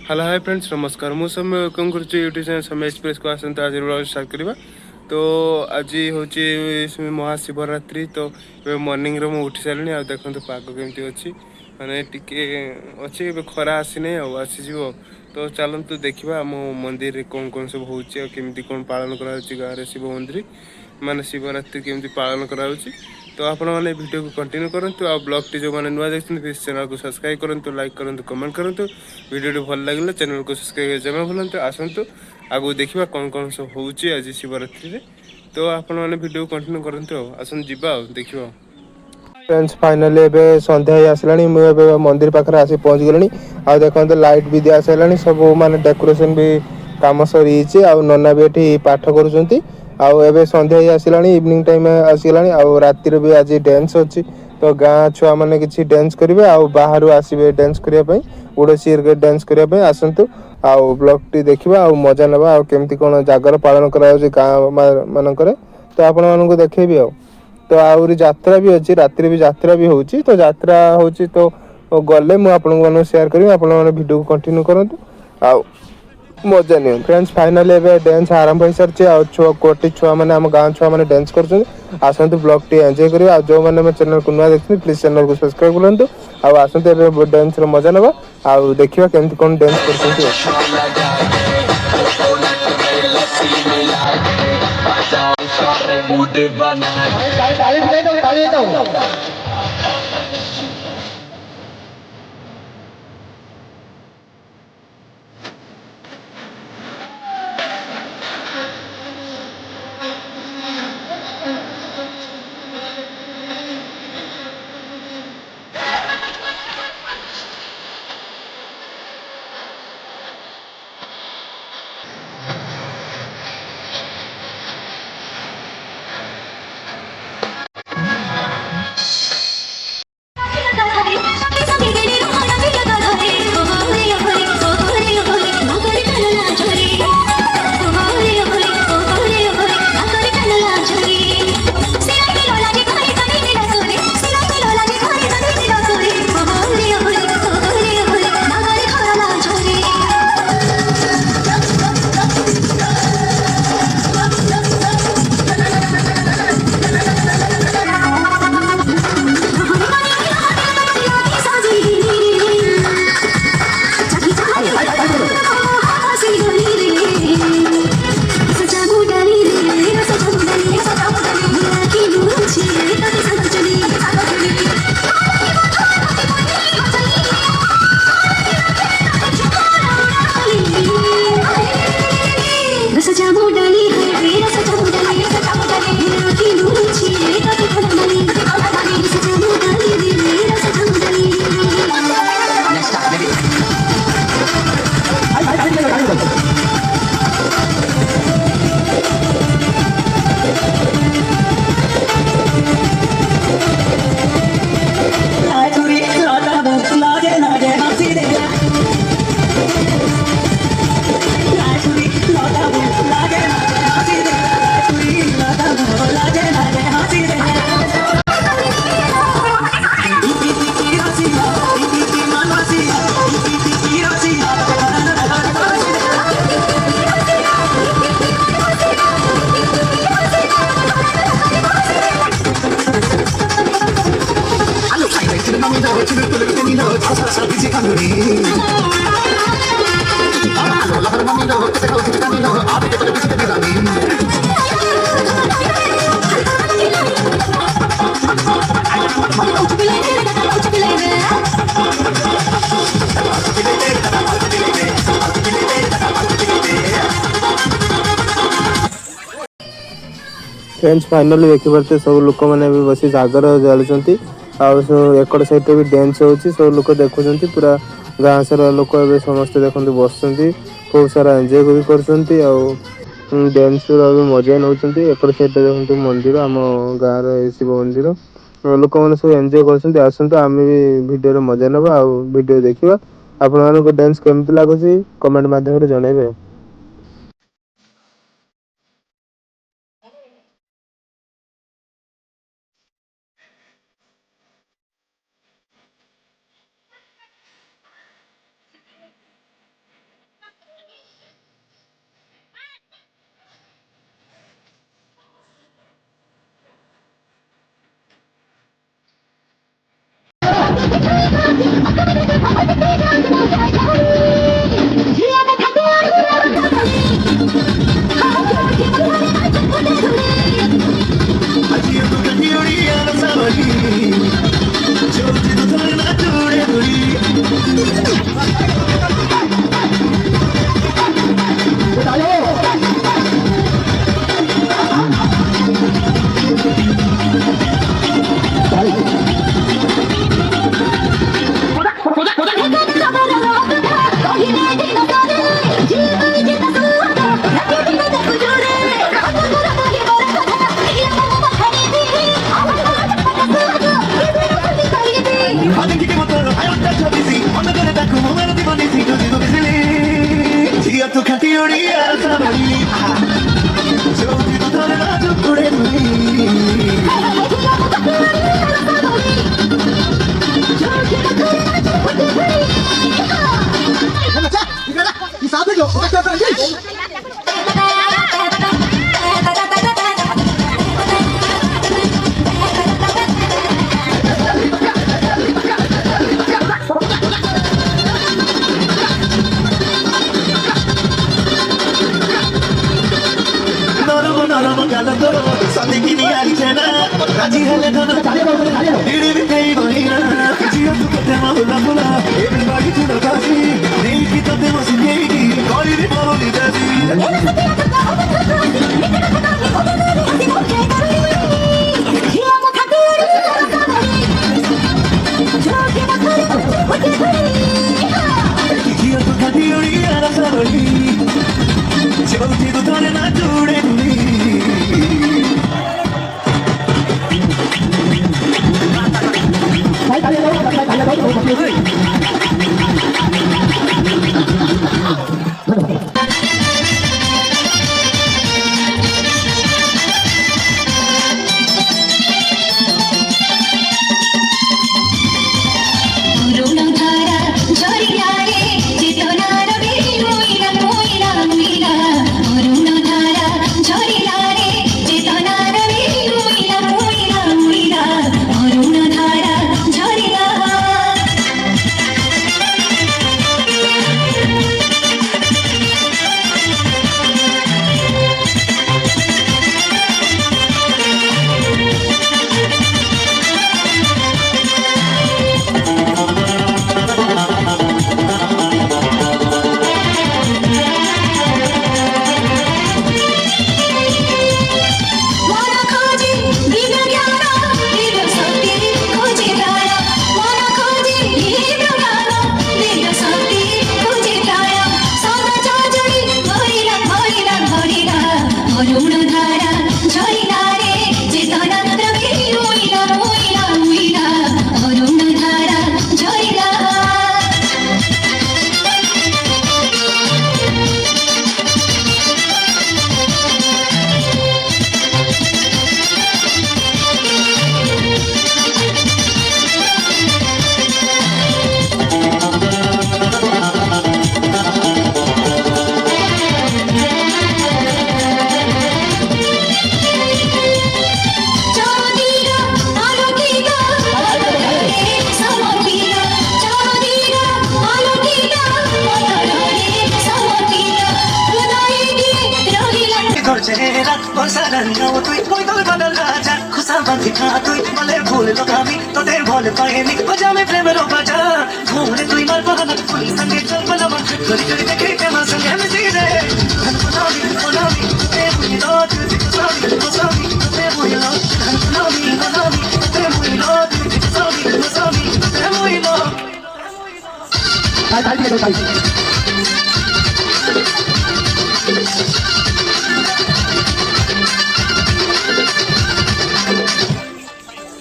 Hello hi friends नमस्कार मु समय कौन कर यूट्यूब चैनल समय एक्सप्रेस को आसते आज स्टार्ट करवा तो आज हूँ महाशिवरात्रि तो मॉर्निंग रे उठी सारे आ देखो पाग केमती अच्छी माने टिके अच्छी खरा आसी ना आसीज तो चलतु देखा आम मंदिर कौन कौन सब होमती कौन पालन कर गाँव में शिव मंदिर माने शिवरात्रि केमती पालन करा तो आपण मैंने वीडियो को कंटिन्यू करूँ आ ब्लॉग टी जो मैंने नुआ देखते प्लीज चैनल को सब्सक्राइब करूँ लाइक करूँ कमेंट करूँ वीडियो भल लगे चैनल को सब्सक्राइब जमा भूलु आसतु आगू देखा कौन कौन सब होची आज शिवरात्रि रे तो आपण मैंने वीडियो कंटिन्यू करंतु आसन जीवा देखिबा फ्रेंड्स फाइनली एबे संध्या ही आसलानी मु एबे मंदिर पाखरे आसी पहुंच गेलानी आ देखंत लाइट भी दिया आसलानी सब माने डेकोरेशन भी काम सरी छि आ नन्ना भी एठी पाठ करूछंती आ एबे संध्या ही आसलानी इवनिंग टाइम आसलानी आ राति रे भी आज डांस अछि तो गाँ छुआ माने किछि डांस करिवे आ बाहरु आसीबे डांस करिया पई ओडसी रे डांस करिया पई आसंतु आ ब्लॉग टी देखिबा आ मजा नेबा आ केमती कोन जागर पालन करा होछि गाँ मानकरे तो आपण मानको देखैबी आ तो आउरी यात्रा भी अछि रात्रि भी यात्रा भी होछि तो यात्रा होछि तो गले मु आपण मानको शेयर करबी आपण माने वीडियो को कंटिन्यू करंतु आ मजा नियो फ्रेंड्स फाइनली एबे डांस आरंभ होई सरछि आ छुआ कोटी छुआ माने हम गाँ छुआ माने डांस करछन आसंतु ब्लॉग टी एन्जॉय करिवे आ जो माने mo चैनल को नुआ देखथि प्लीज चैनल को सब्सक्राइब करंतु आ आसंतु एबे डांस रो मजा नेबा आ देखिबा केमती कोन डांस करछंती फ्रेंड्स फाइनली देखिपे सब लोक मैंने भी बस जागर जालुंट एकड़ सहित भी डांस होची सब लोक देखुं पूरा गाँ सारा लोक समस्ते देखते बस बहुत सारा एंजॉय भी कर डांस मजा नौ एपट साइड देखते मंदिर आम गाँव शिव मंदिर लोक मैंने सब एंजॉय कर आसतु आम भी भिडियो मजा नवा आ भिडियो देखा आपण डांस केमती लगुच कमेंट मध्यम जनइबे। রাজি হলে ধন ভিড়ি বিতেই বহিনা জিও তু কেতে মহুলা ফুলা এভরিবডি টু দ্য কাশি নেই কি তোতে মসি নেই কি করিবি বলি দাদি জিও তু খাতি উড়িয়া রাসা বলি চৌথি তু ধরে না জুড়ে গুলি তুই বদল বদল রাজা খুশা বাঁধি খা তুই বলে ভুল লোকামি তোদের বল পায়নি বাজামে প্রেমের বাজা ঘুরে তুই মার বাহানা ফুল সঙ্গে চল বলবা করি করি দেখে কেমন সঙ্গে মিশি রে কোনামি কোনামি তে বুঝলো তুই কোনামি কোনামি তে বুঝলো কোনামি কোনামি তে বুঝলো তুই কোনামি কোনামি তে বুঝলো তাই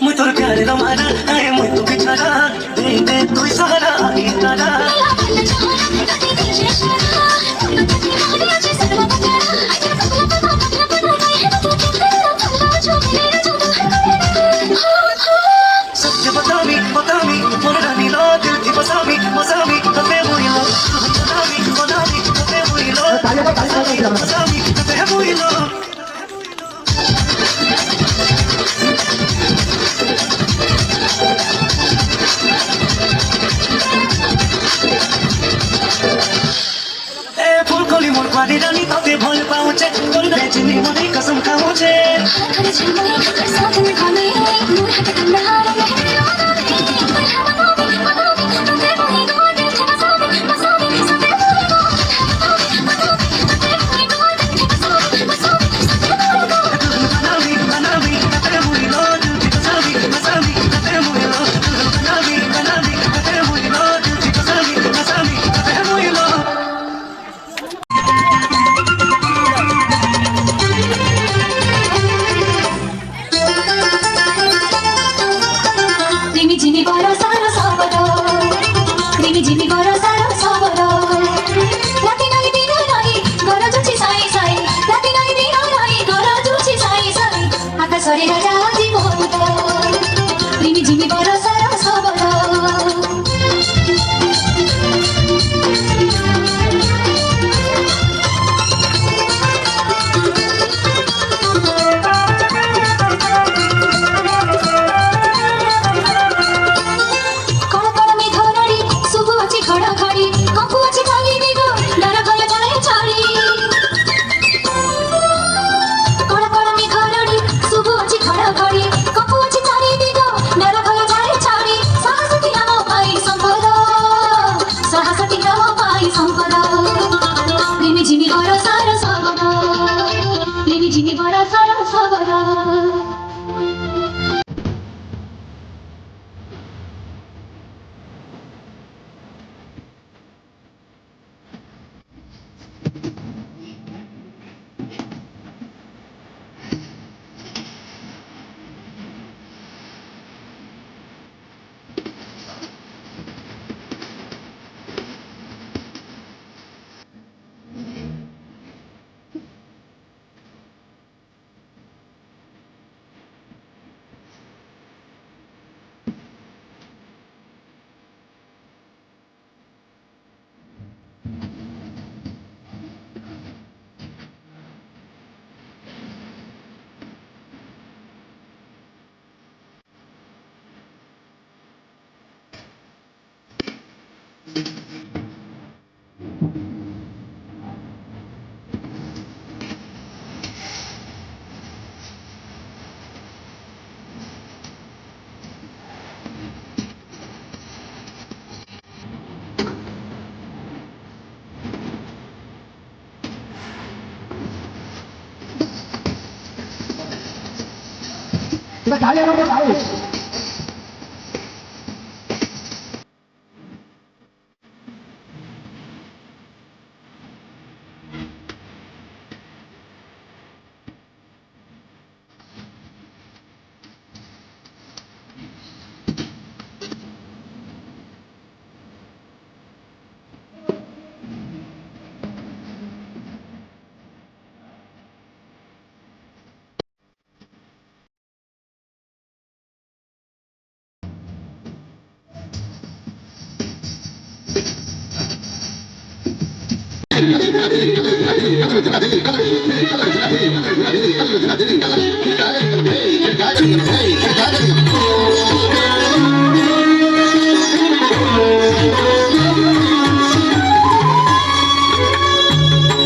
muy torpear la mano, ay muy tu pichara, de tu sahara, y nada. Satya batami, batami, morani lo, dil ki basami, basami, kate muy lo, batami, batami, kate muy lo, basami, kate muy lo. तुम्हारी रानी तोते भोल पाऊचे तोर बेचनी मोरी कसम खाऊचे हर झलमई कर साथ में खाने दूर हट कर नहार में बता दे पर हम बता दे तोते कोई गोद में बसावे बसावे सते कोई गोद बता दे तोते कोई गोद में बसावे बसावे सते कोई गोद बनावी बनावी तते मुई लो दिल की बसावी बसावी तते मुई लो बनावी बनावी तते मुई लो दिल की बसावी बसावी तते मुई लो Rimi jimi boro saro saboro Rimi jimi boro saro saboro Lati nai dino nai goro juchi sai sai Lati nai dino nai goro juchi sai sai Akasore raja aji moto Rimi jimi boro saro saboro কড়া কড়া মেঘনারি শুভ আছে ঘড়া ঘড়ি কপু আছে খালি দিগ ডানা ভয়ে যায় ছাড়ি কড়া কড়া মেঘনারি শুভ আছে ঘড়া ঘড়ি কপু আছে খালি দিগ ডানা ভয়ে যায় ছাড়ি সাহসটি নাম পাই সম্পদ সাহসটি নাম পাই সম্পদ রিমি ঝিমি বড় সার সবদ রিমি ঝিমি বড় সার সবদ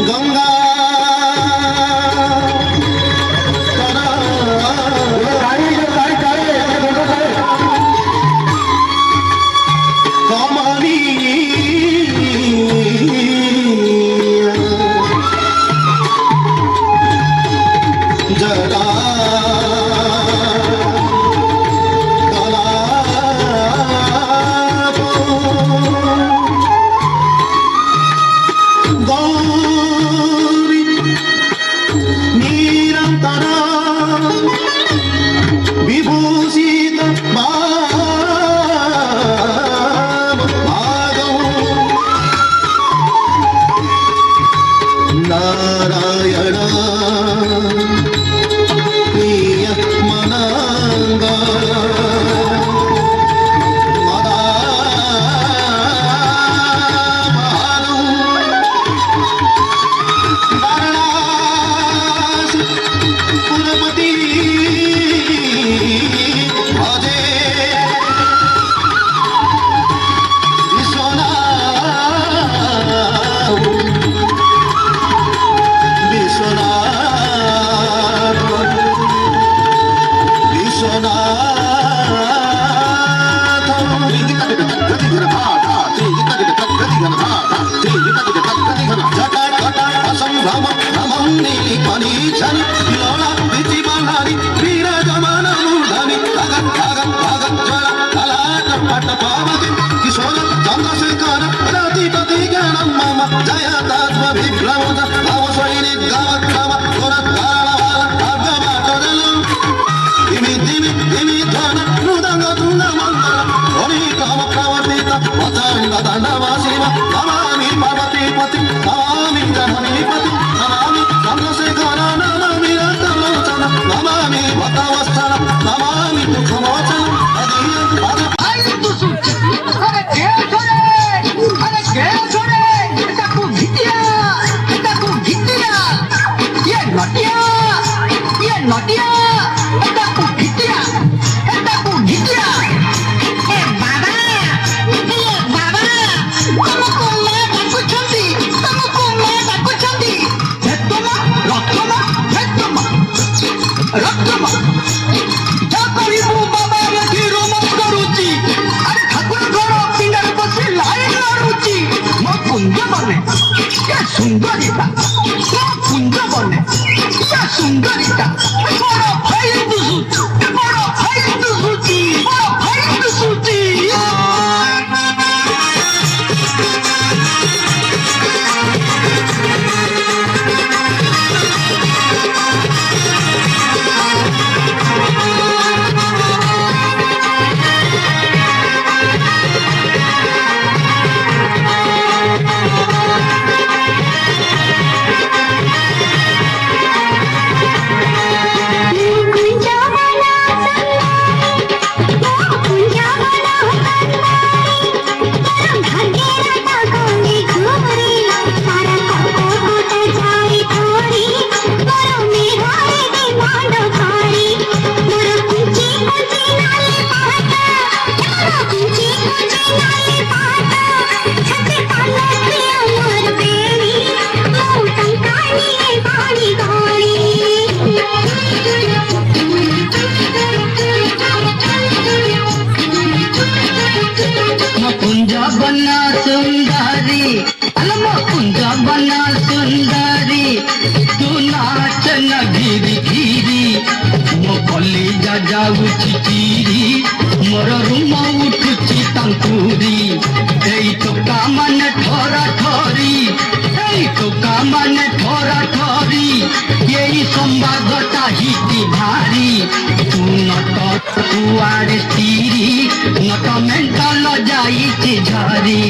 गंगा कमानी जरा विक्रम जया तात्म विक्रम भाव सैनिक गावत काम घोरत कारणवाला भाग्य बाटरल दिमी दिमी दिमी ध्वन मृदंग धुन मंगल ध्वनि काम प्रवर्तित वचन दंडवासिव नमामि पार्वती पति नमामि जननी पति नमामि चंद्रशेखर नमामि रक्तलोचन नमामि भक्तवस्थल नमामि दुःखमोचन सुंदरिता कुंज बने सुंदरिता बड़ फाइन दुसुची बड़ फाइन दुसुची बड़ फाइन दुसुची बना सुंदरी अलम कुंज बना सुंदरी तू नाच न घिरी घिरी मो कलेजा जाऊची चिरी मोर रूम उठुची तांकुरी एई तो कामन ठोरा ठोरी एई तो कामन ठोरा ठोरी एई संवादटा हिती भारी तू नट कुआरे स्थिरी नट मेंटल जाईची झरी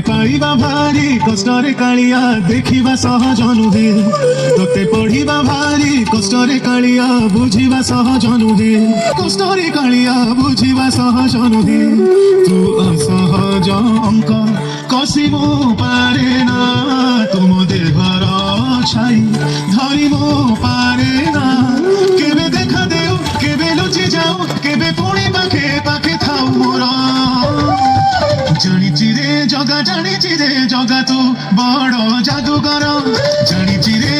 पाइबा भारी कष्टरे कालिया देखिबा सहज नुहे तोते पढ़िबा भारी कष्टरे कालिया बुझिबा सहज नुहे कष्टरे कालिया बुझिबा सहज नुहे तू असहज अंक कसिबो पारे ना तुम देहर छाई धरिबो पारे ना केबे देखा देओ केबे लुचि जाओ केबे पुणी पाखे पाखे थाउ मोरा जानिछि रे जगा तू बड़ जादूगर जानिछि रे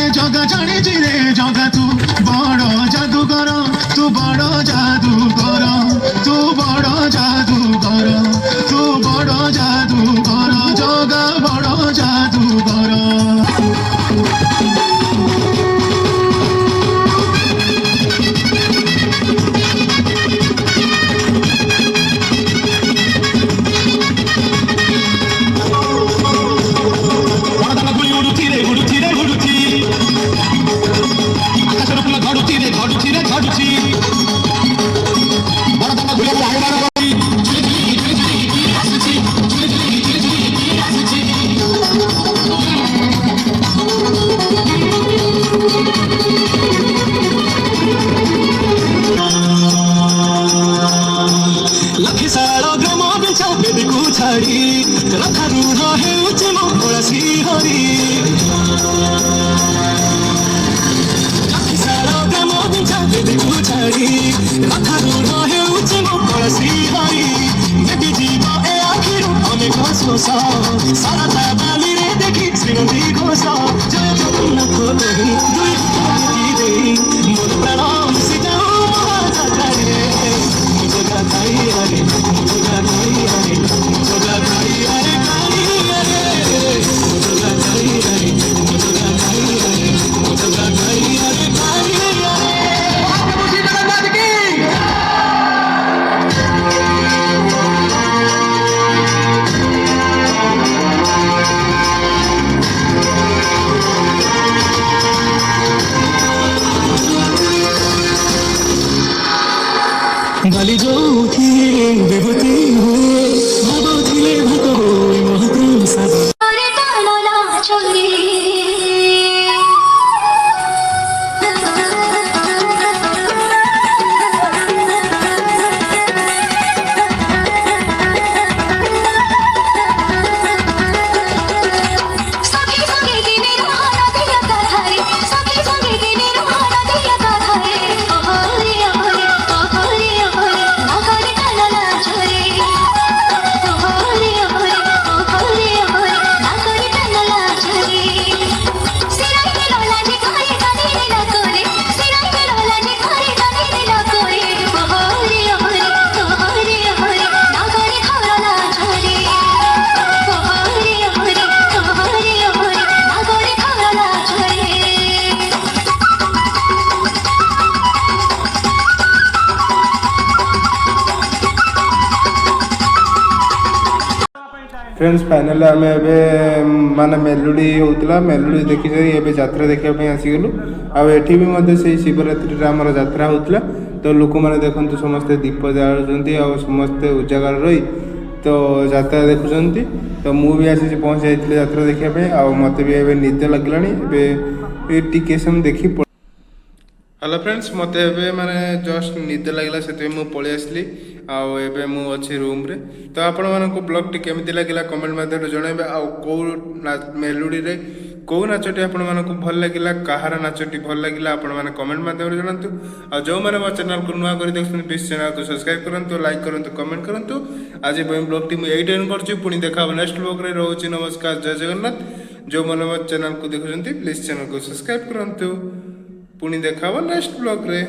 ଘୋଷ ସାରଦା ବାଲିରେ ଦେଖି ଶ୍ରୀମତୀ ଘୋଷ ଜୟ ଜଗନ୍ନାଥ କହି ଦୁଇ ହାତ ଦେଇ ମୋର ପ୍ରାଣ ମିଶି ଯାଉ ମହାଯାତ୍ରାରେ ମୋ ଜଗା କାଳିଆରେ ମୋ ଜଗା କାଳିଆରେ ମୋ ଜଗା କାଳିଆରେ କାଳିଆରେ ମୋ ଜଗା କାଳିଆରେ ମୋ ଜଗା କାଳିଆରେ ମୋ ଜଗା କାଳିଆରେ କାଳିଆରେ ବାଲି ଯୋଉଠି ବିଭୂତି ହୁଏ ଭାବୁଥିଲେ ଭାତ ହୋଇ ମହାପ୍ରଭୁ ସାଗର করে টানা চলে সখী সখী দিনে রোহানা দিয়া কাঠারে সখী সখী দিনে রোহানা দিয়া কাঠারে ওহরে ওহরে ওহরে ওহরে না করে টানা চলে ওহরে ওহরে ওহরে ওহরে না করে টানা চলে সিরাই গেল লাজে ঘরে কাঁদিলে না করে সিরাই গেল লাজে ঘরে কাঁদিলে না করে ওহরে ওহরে ওহরে ওহরে না করে খরনা চলে ওহরে ওহরে ওহরে ওহরে না করে খরনা চলে फ्रेंड्स फाइनाली आम माने मेलोडी होता मेलोडी देखी ए जात्रा देखा आसीगलु आठी भी से शिवरात्रि आम जात्रा होता तो लोक मैंने देखते समस्ते दीप जालुंट आ समस्ते उजागर रही तो जात्रा देखुंट तो मुझे आसी पहुँच जाइए जात्रा देखापी आ मत भी ए निद लगे टी समय देखी हेलो फ्रेंड्स मत माने जस्ट निद लगला से मुझे पलि आसली आबे मु अच्छी रूम रे तो आपण मानको ब्लॉग टी केमिति लागला कमेंट माध्यम जणाइबे आ को मेलोडी रे को नाचटी आपण मानको भल लागला कहार नाचटी भल लागला आपण माने कमेंट माध्यम जणांतु आ जो माने मो चैनल को नुआ करी देखछन प्लीज चैनल को सब्सक्राइब करंतु लाइक करंतु कमेंट करंतु आज ब्लॉग टी मु एट एंड करछु पुनी देखाब नेक्स्ट ब्लॉग रे रहउची नमस्कार जय जगन्नाथ जो माने मो चैनल को देखछन्ती प्लीज चैनल को सब्सक्राइब करंतु पुनी देखाब नेक्स्ट ब्लॉग रे।